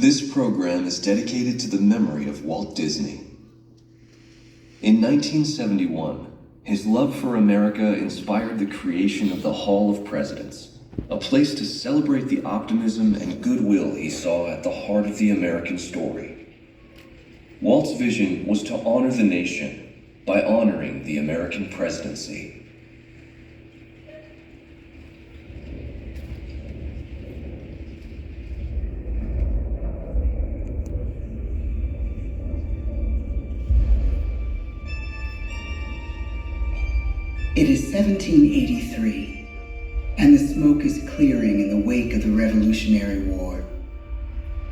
This program is dedicated to the memory of Walt Disney. In 1971, his love for America inspired the creation of the Hall of Presidents, a place to celebrate the optimism and goodwill he saw at the heart of the American story. Walt's vision was to honor the nation by honoring the American presidency. It is 1783, and the smoke is clearing in the wake of the Revolutionary War.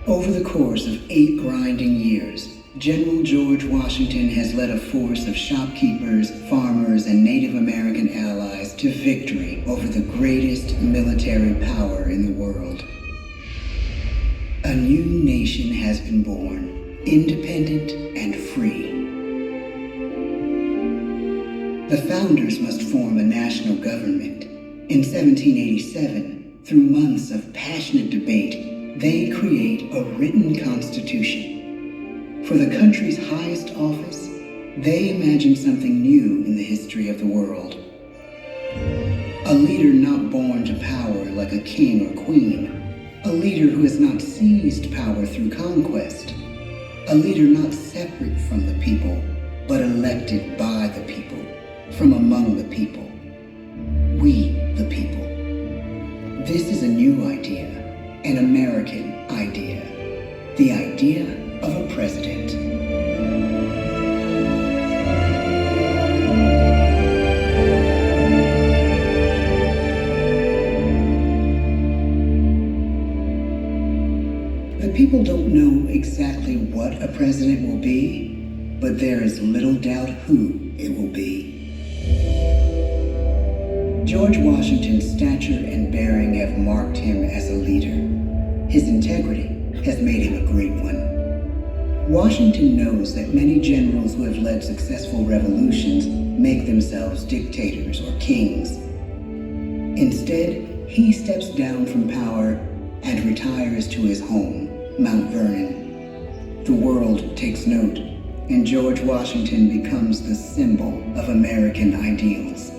Over the course of 8 grinding years, General George Washington has led a force of shopkeepers, farmers, and Native American allies to victory over the greatest military power in the world. A new nation has been born, independent and free. The founders must form a national government. In 1787, through months of passionate debate, they create a written constitution. For the country's highest office, they imagine something new in the history of the world. A leader not born to power like a king or queen. A leader who has not seized power through conquest. A leader not separate from the people, but elected by the people. From among the people. We, the people. This is a new idea, an American idea. The idea of a president. The people don't know exactly what a president will be, but there is little doubt who it will be. George Washington's stature and bearing have marked him as a leader. His integrity has made him a great one. Washington knows that many generals who have led successful revolutions make themselves dictators or kings. Instead, he steps down from power and retires to his home, Mount Vernon. The world takes note, and George Washington becomes the symbol of American ideals.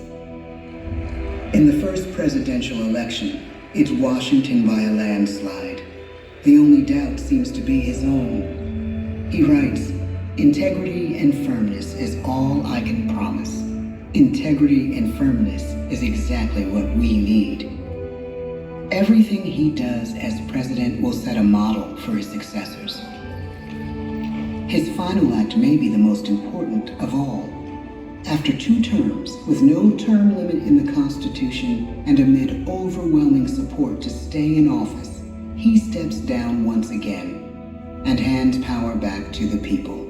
In the first presidential election, it's Washington by a landslide. The only doubt seems to be his own. He writes, "Integrity and firmness is all I can promise. Integrity and firmness is exactly what we need." Everything he does as president will set a model for his successors. His final act may be the most important of all. After 2 terms, with no term limit in the Constitution and amid overwhelming support to stay in office, he steps down once again and hands power back to the people.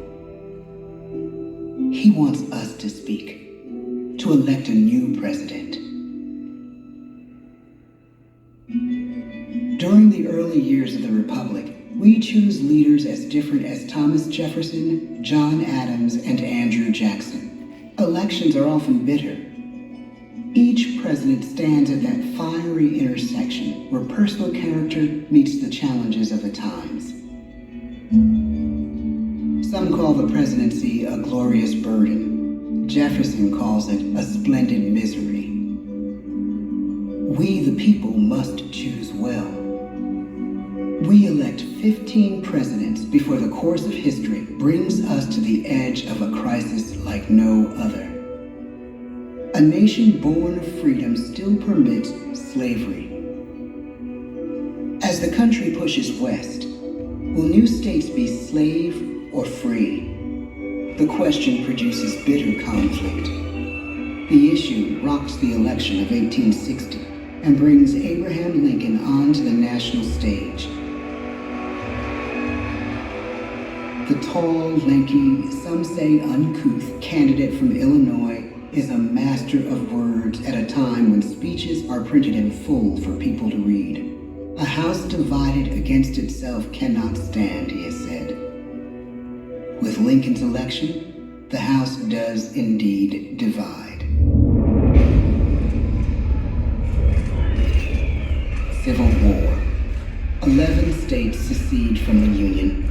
He wants us to speak, to elect a new president. During the early years of the Republic, we choose leaders as different as Thomas Jefferson, John Adams, and Andrew Jackson. Elections are often bitter. Each president stands at that fiery intersection where personal character meets the challenges of the times. Some call the presidency a glorious burden. Jefferson calls it a splendid misery. We, the people, must choose well. We elect 15 presidents before the course of history brings us to the edge of a crisis like no other. A nation born of freedom still permits slavery. As the country pushes west, will new states be slave or free? The question produces bitter conflict. The issue rocks the election of 1860 and brings Abraham Lincoln onto the national stage. The tall, lanky, some say uncouth candidate from Illinois is a master of words at a time when speeches are printed in full for people to read. A house divided against itself cannot stand, he has said. With Lincoln's election, the House does indeed divide. Civil War. 11 states secede from the Union.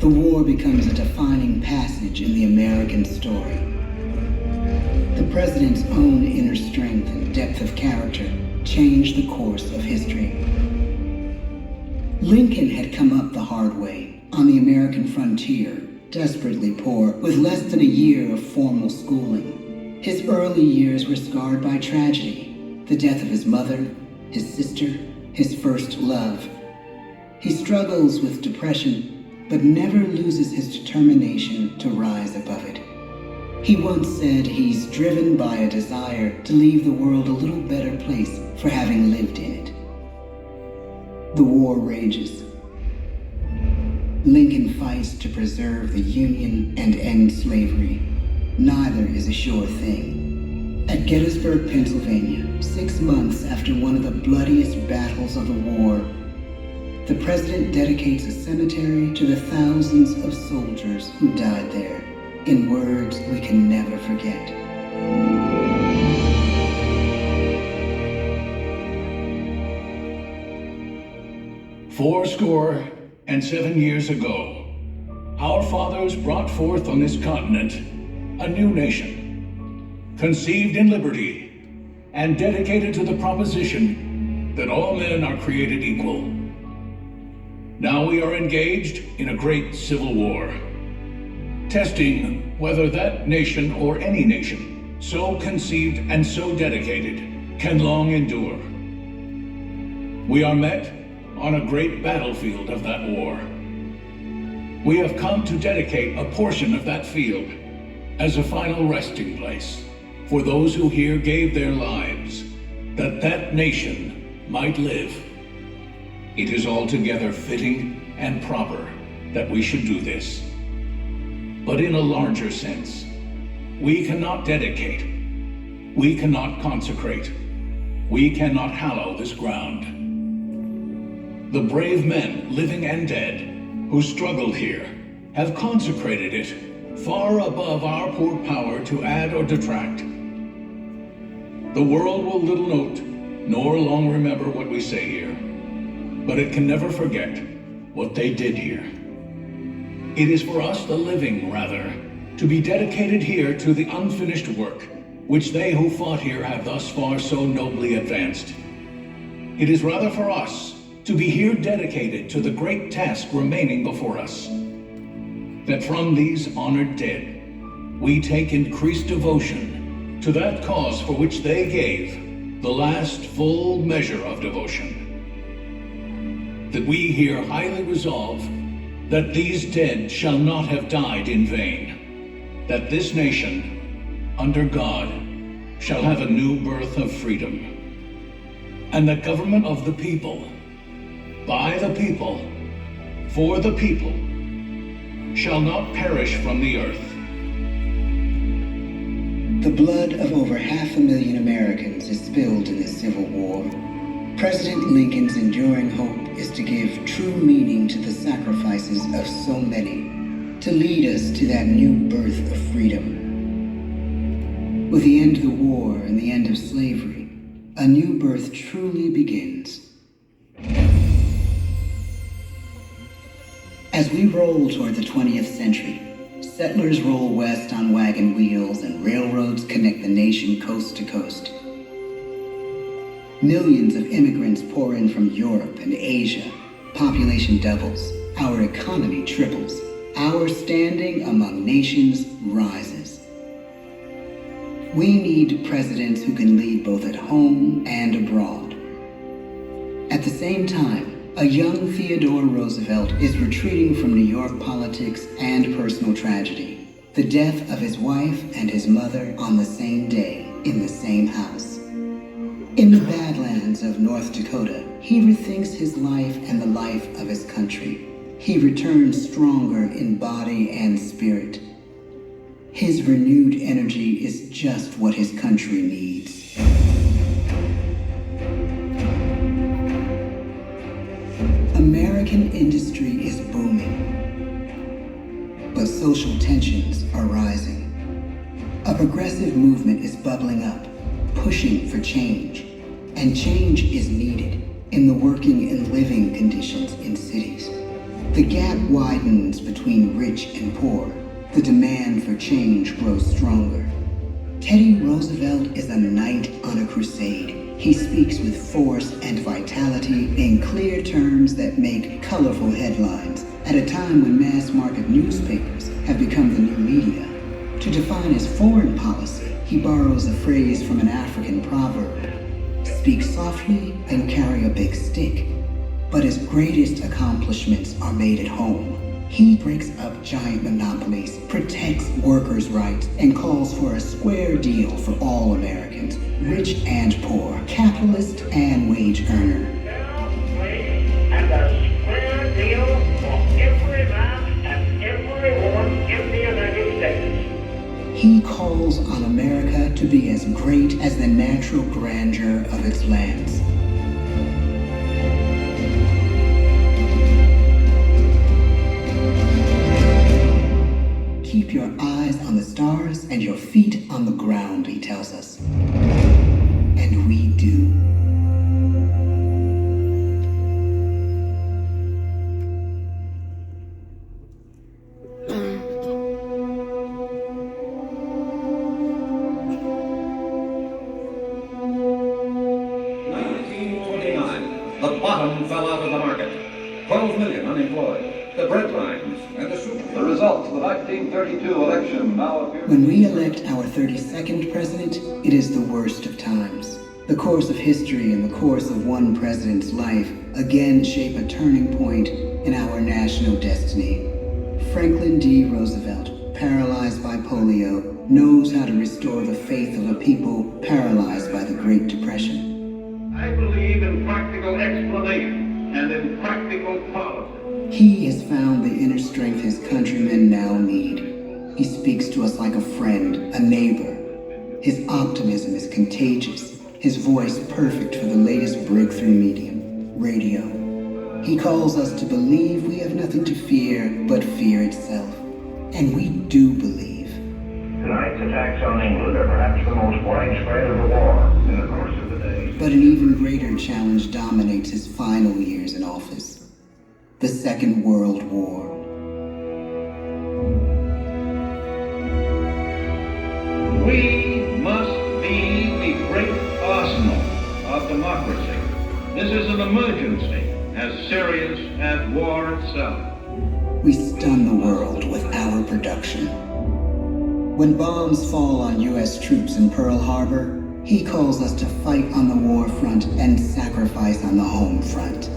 The war becomes a defining passage in the American story. The president's own inner strength and depth of character changed the course of history. Lincoln had come up the hard way on the American frontier, desperately poor, with less than a year of formal schooling. His early years were scarred by tragedy, the death of his mother, his sister, his first love. He struggles with depression, but never loses his determination to rise above it. He once said he's driven by a desire to leave the world a little better place for having lived in it. The war rages. Lincoln fights to preserve the Union and end slavery. Neither is a sure thing. At Gettysburg, Pennsylvania, 6 months after one of the bloodiest battles of the war, the president dedicates a cemetery to the thousands of soldiers who died there, in words we can never forget. "Fourscore and 7 years ago, our fathers brought forth on this continent a new nation, conceived in liberty and dedicated to the proposition that all men are created equal. Now we are engaged in a great civil war, testing whether that nation or any nation so conceived and so dedicated can long endure. We are met on a great battlefield of that war. We have come to dedicate a portion of that field as a final resting place for those who here gave their lives, that that nation might live. It is altogether fitting and proper that we should do this. But in a larger sense, we cannot dedicate, we cannot consecrate, we cannot hallow this ground. The brave men, living and dead, who struggled here, have consecrated it far above our poor power to add or detract. The world will little note, nor long remember what we say here, but it can never forget what they did here. It is for us, the living, rather, to be dedicated here to the unfinished work, which they who fought here have thus far so nobly advanced. It is rather for us to be here dedicated to the great task remaining before us, that from these honored dead, we take increased devotion to that cause for which they gave the last full measure of devotion. That we here highly resolve that these dead shall not have died in vain, that this nation, under God, shall have a new birth of freedom, and the government of the people, by the people, for the people, shall not perish from the earth. The blood of over 500,000 Americans is spilled in this Civil War. President Lincoln's enduring hope is to give true meaning to the sacrifices of so many, to lead us to that new birth of freedom. With the end of the war and the end of slavery, a new birth truly begins. As we roll toward the 20th century, settlers roll west on wagon wheels and railroads connect the nation coast to coast. Millions of immigrants pour in from Europe and Asia. Population doubles. Our economy triples. Our standing among nations rises. We need presidents who can lead both at home and abroad. At the same time, a young Theodore Roosevelt is retreating from New York politics and personal tragedy. The death of his wife and his mother on the same day in the same house. In the Badlands of North Dakota, he rethinks his life and the life of his country. He returns stronger in body and spirit. His renewed energy is just what his country needs. American industry is booming, but social tensions are rising. A progressive movement is bubbling up, pushing for change, and change is needed. in the working and living conditions in cities. The gap widens between rich and poor. The demand for change grows stronger. Teddy Roosevelt is a knight on a crusade. He speaks with force and vitality in clear terms that make colorful headlines at a time when mass-market newspapers have become the new media. To define his foreign policy, he borrows a phrase from an African proverb: speak softly and carry a big stick. But his greatest accomplishments are made at home. He breaks up giant monopolies, protects workers' rights, and calls for a square deal for all Americans, rich and poor, capitalist and wage earner. And a square deal for every man and every woman in the United States. He calls on America to be as great as the natural grandeur of its lands. Keep your eyes on the stars and your feet on the ground, he tells us. And we do. The bottom fell out of the market. 12 million unemployed. The bread lines and the soup. The results of the 1932 election now appear. When we elect our 32nd president, it is the worst of times. The course of history and the course of one president's life again shape a turning point in our national destiny. Franklin D. Roosevelt, paralyzed by polio, knows how to restore the faith of a people paralyzed by the Great Depression. I believe in practical explanation and in practical policy. He has found the inner strength his countrymen now need. He speaks to us like a friend, a neighbor. His optimism is contagious, his voice perfect for the latest breakthrough medium, radio. He calls us to believe we have nothing to fear but fear itself. And we do believe. Tonight's attacks on England are perhaps the most widespread of the war in the course of the day. But an even greater challenge dominates his final years in office. The Second World War. We must be the great arsenal of democracy. This is an emergency as serious as war itself. We stun the world with our production. When bombs fall on U.S. troops in Pearl Harbor, he calls us to fight on the war front and sacrifice on the home front.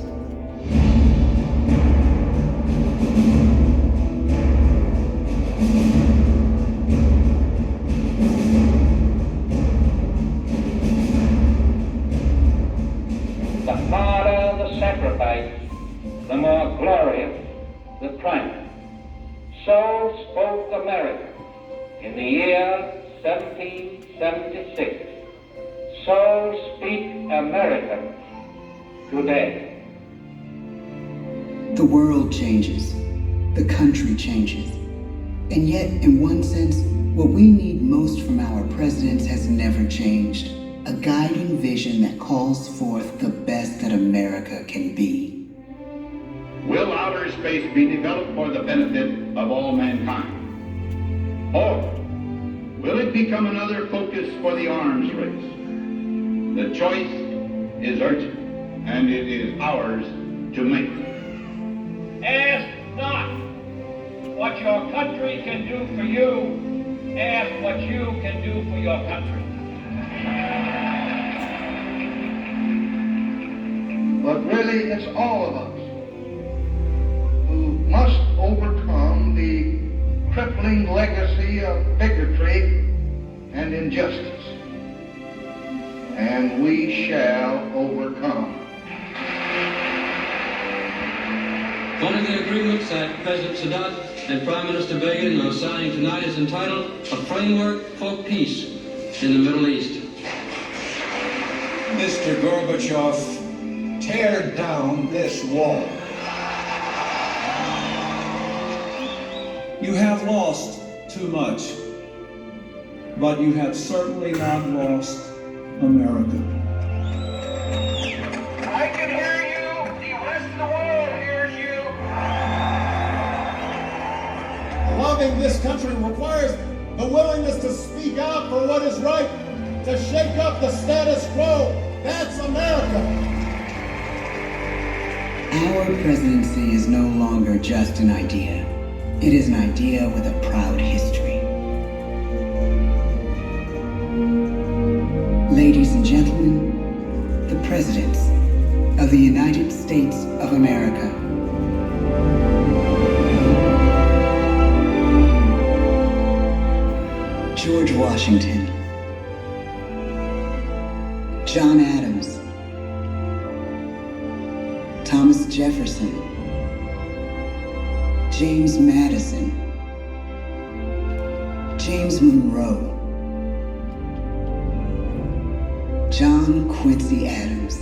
The harder the sacrifice, the more glorious the triumph. So spoke America in the year 1776. So speak Americans today. The world changes. The country changes. And yet, in one sense, what we need most from our presidents has never changed. A guiding vision that calls forth the best that America can be. Will outer space be developed for the benefit of all mankind? Or will it become another focus for the arms race? The choice is urgent, and it is ours to make. Ask not what your country can do for you. Ask what you can do for your country. But really, it's all of us who must overcome the crippling legacy of bigotry and injustice. And we shall overcome. One of the agreements that President Sadat and Prime Minister Begin are signing tonight is entitled A Framework for Peace in the Middle East. Mr. Gorbachev, tear down this wall. You have lost too much, but you have certainly not lost America. I can hear Loving this country requires the willingness to speak out for what is right, to shake up the status quo. That's America. Our presidency is no longer just an idea. It is an idea with a proud history. Ladies and gentlemen, the presidents of the United States of America. George Washington, John Adams, Thomas Jefferson, James Madison, James Monroe, John Quincy Adams,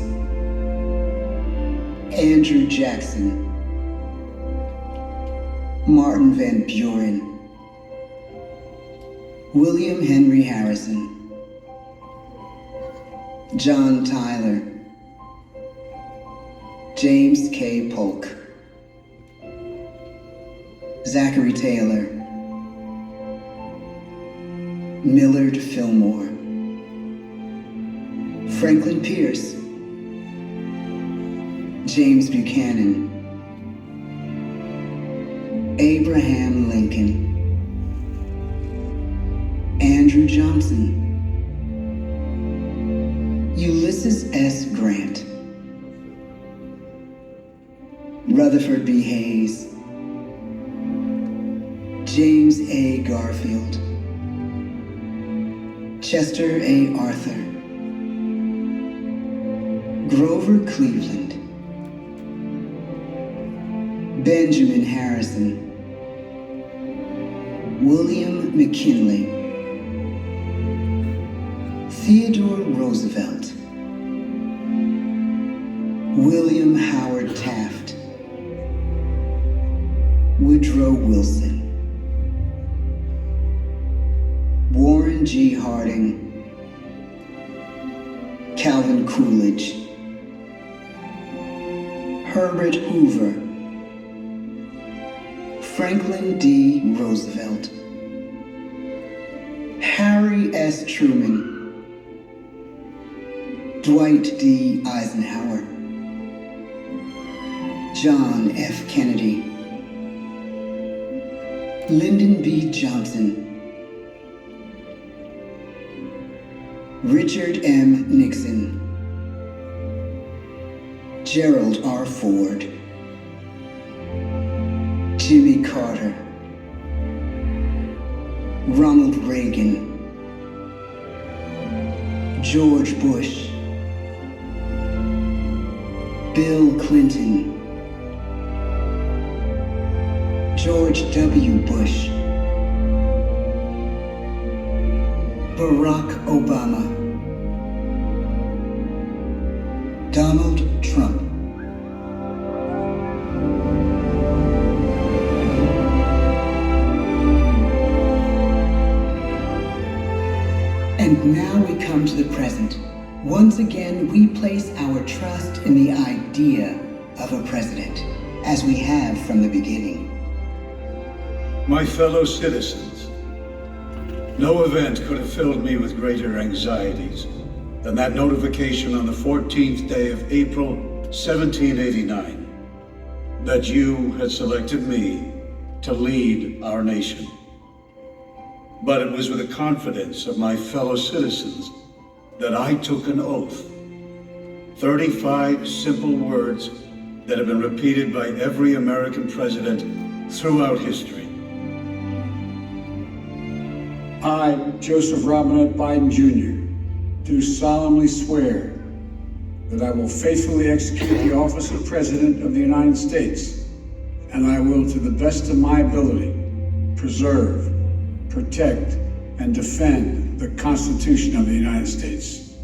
Andrew Jackson, Martin Van Buren, William Henry Harrison, John Tyler, James K. Polk, Zachary Taylor, Millard Fillmore, Franklin Pierce, James Buchanan, Abraham Lincoln, Andrew Johnson, Ulysses S. Grant, Rutherford B. Hayes, James A. Garfield, Chester A. Arthur, Grover Cleveland, Benjamin Harrison, William McKinley, Theodore Roosevelt, William Howard Taft, Woodrow Wilson, Warren G. Harding, Calvin Coolidge, Herbert Hoover, Franklin D. Roosevelt, Harry S. Truman, Dwight D. Eisenhower, John F. Kennedy, Lyndon B. Johnson, Richard M. Nixon, Gerald R. Ford, Jimmy Carter, Ronald Reagan, George Bush, Bill Clinton, George W. Bush, Barack Obama, Donald Trump. And now we come to the present. Once again, we place our trust in the idea of a president, as we have from the beginning. My fellow citizens, no event could have filled me with greater anxieties than that notification on the 14th day of April, 1789, that you had selected me to lead our nation. But it was with the confidence of my fellow citizens that I took an oath. 35 simple words that have been repeated by every American president throughout history. I, Joseph Robinette Biden Jr., do solemnly swear that I will faithfully execute the office of President of the United States, and I will, to the best of my ability, preserve, protect, and defend the Constitution of the United States.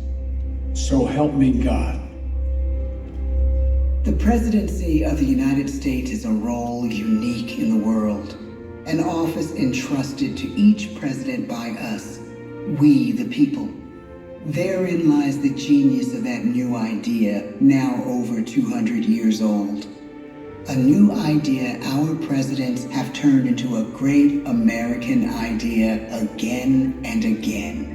So help me God. The presidency of the United States is a role unique in the world, an office entrusted to each president by us, we the people. Therein lies the genius of that new idea, now over 200 years old. A new idea our presidents have turned into a great American idea again and again.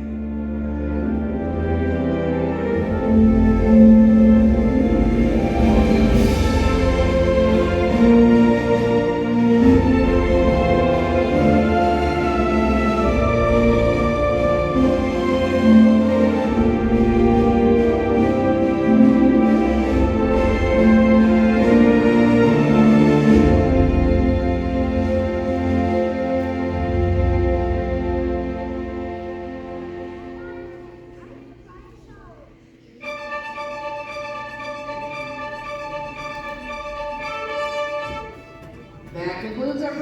That concludes our presentation.